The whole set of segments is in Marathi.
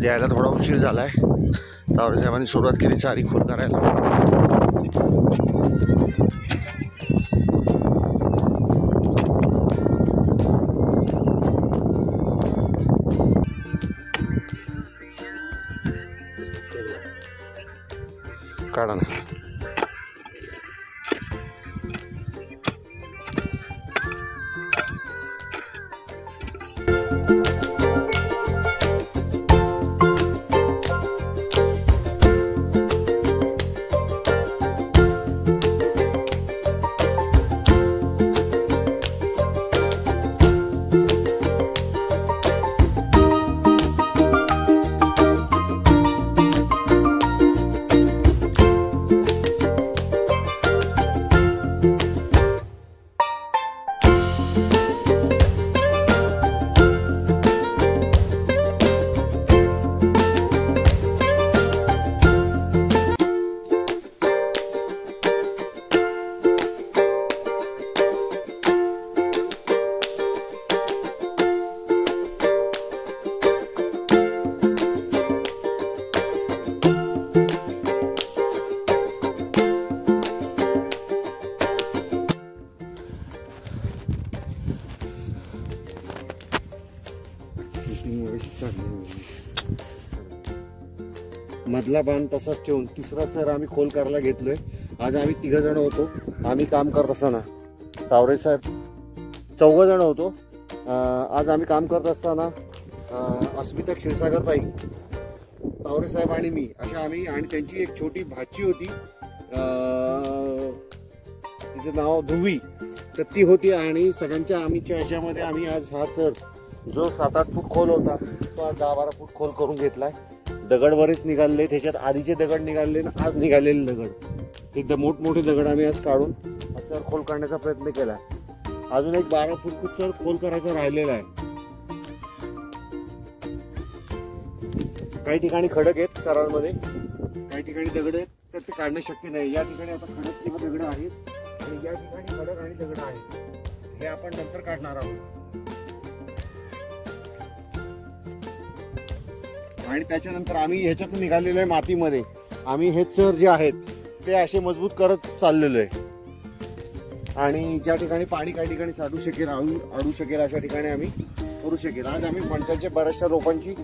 यायला थोडा उशीर झाला आहे. तावरे साहेबांनी सुरुवात केली चारी खोल करायला. काढा ना. मधला बांध तसाच ठेवून तिसरा चर आम्ही खोल करायला घेतलोय. आज आम्ही 3 जण होतो. आम्ही काम करत असताना तावरे साहेब 4 जण होतो. आज आम्ही काम करत असताना अस्मिता क्षीरसागर ताई, तावरे साहेब आणि मी अशा आम्ही, आणि त्यांची एक छोटी भाची होती, तिचं नाव ध्रुवी, तर ती होती. आणि सगळ्यांच्या आम्हीच्या ह्याच्यामध्ये आम्ही आज हा चर जो 7-8 फूट खोल होता तो आज 10-12 फूट खोल करून घेतलाय. दगड बरेच निघाले, त्याच्यात आधीचे दगड निघाले ना आज निघालेले दगड, एकदम मोठमोठे दगड आम्ही आज काढून हा चर खोल करण्याचा प्रयत्न केला. अजून एक 12 फूट चर खोल करायचा राहिलेला आहे. काही ठिकाणी खडक आहेत चरांमध्ये, काही ठिकाणी दगड आहेत, तर ते काढणं शक्य नाही. या ठिकाणी आता खडक किंवा दगड आहेत आणि या ठिकाणी खडक आणि दगड आहेत, हे आपण नंतर काढणार आहोत. आणि त्याच्यानंतर आम्ही ह्याच्यातून निघालेल्या मातीमध्ये आम्ही हे चर जे आहेत ते असे मजबूत करत चाललेलो आहे. आणि ज्या ठिकाणी पाणी काही ठिकाणी साठू शकेल, अडू शकेल अशा ठिकाणी आम्ही करू शकेल. आज आम्ही फणसाच्या बऱ्याचशा रोपांची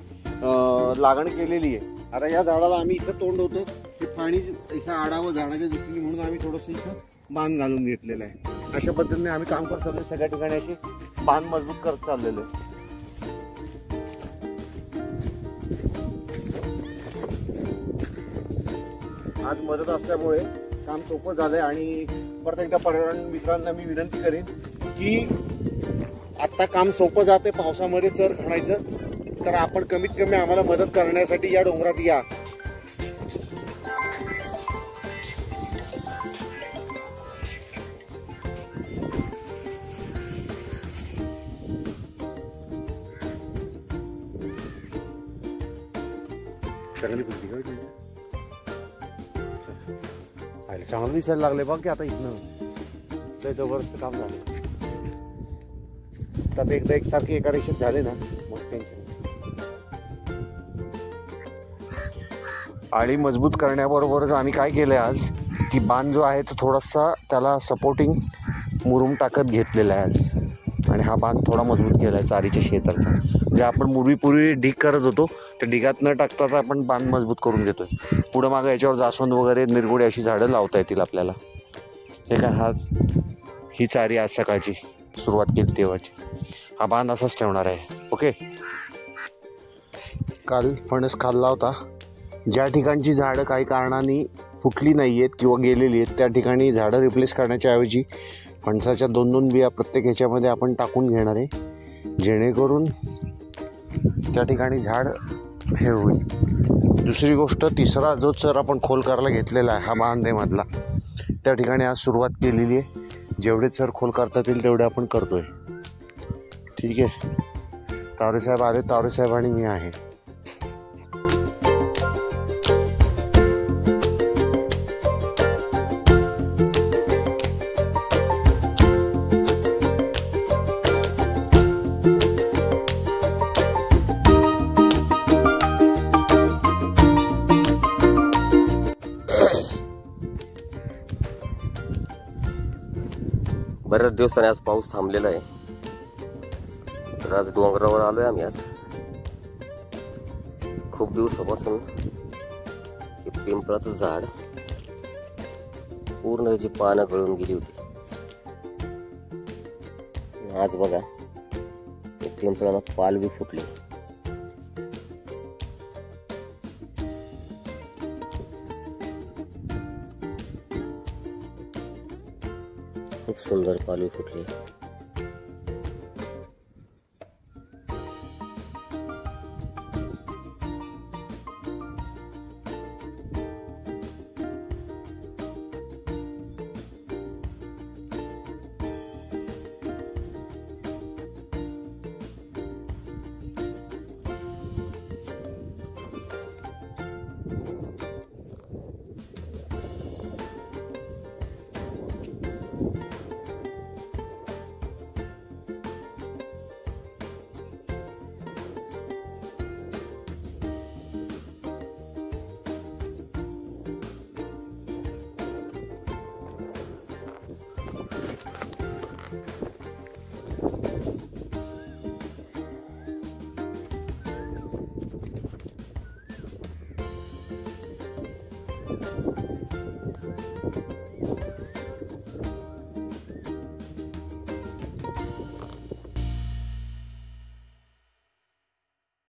लागण केलेली आहे. आता या झाडाला आम्ही इथं तोंड होतं ते पाणी इथं आडावं झाडाच्या दृष्टीने, म्हणून आम्ही थोडंसं इथं बांध घालून घेतलेलं आहे. अशा पद्धतीने आम्ही काम करत चाललोय. सगळ्या ठिकाणी असे बांध मजबूत करत चाललेलो आहे. आज मदत असल्यामुळे काम सोपं झालंय. आणि परत एकदा पर्यावरण मित्रांना मी विनंती करेन की आता काम सोपं जाते पावसामध्ये चर खणायचं, तर आपण कमीत कमी आम्हाला मदत करण्यासाठी या डोंगरात या. चांगली बुद्धी का चांगलं दिसायला लागले बघ की आता इथनं लय जबरदस्त काम झालं. तर एकदा एकसारखे एका रेषेत झाले ना मग टेन्शन. आळी मजबूत करण्याबरोबरच आम्ही काय केलंय आज की बांध जो आहे तो थोडासा त्याला सपोर्टिंग मुरुम टाकत घेतलेला आहे आज. आणि हा बांध थोडा मजबूत केला आहे चारीच्या शेताचा. म्हणजे आपण पूर्वी ढीग करत होतो, त्या ढिगात न टाकता आपण बांध मजबूत करून घेतोय. पुढं मागं याच्यावर जास्वंद वगैरे निरगुडे अशी झाडं लावता येतील आपल्याला. हे काय ही चारी आज सकाळची सुरुवात केली तेव्हाची. हा बांध असाच ठेवणार आहे. ओके. काल फणस खाल्ला होता. ज्या ठिकाणची झाडं काही कारणाने फुटली नाही आहेत किंवा गेलेली आहेत त्या ठिकाणी झाडं रिप्लेस करण्याच्या ऐवजी फणसाच्या 2-2 बिया प्रत्येक ह्याच्यामध्ये आपण टाकून घेणार आहे, जेणेकरून त्या ठिकाणी झाड हे होईल. दुसरी गोष्ट, तिसरा जो चर आपण खोल करायला घेतलेला आहे हा बांधेमधला, त्या ठिकाणी आज सुरुवात केलेली आहे. जेवढे चर खोल करता येतील तेवढे आपण करतोय. ठीक आहे. तावरे साहेब आले, तावरे साहेब आणि मी आहे. बऱ्याच दिवसांनी आज पाऊस थांबलेला आहे. तर आज डोंगरावर आलोय आम्ही. आज खूप दिवसापासून हे पिंपळाचं झाड पूर्ण त्याची पानं गळून गेली होती. आज बघा पिंपळाला पाल बी फुटले. खूप सुंदर पाल बी फुटले.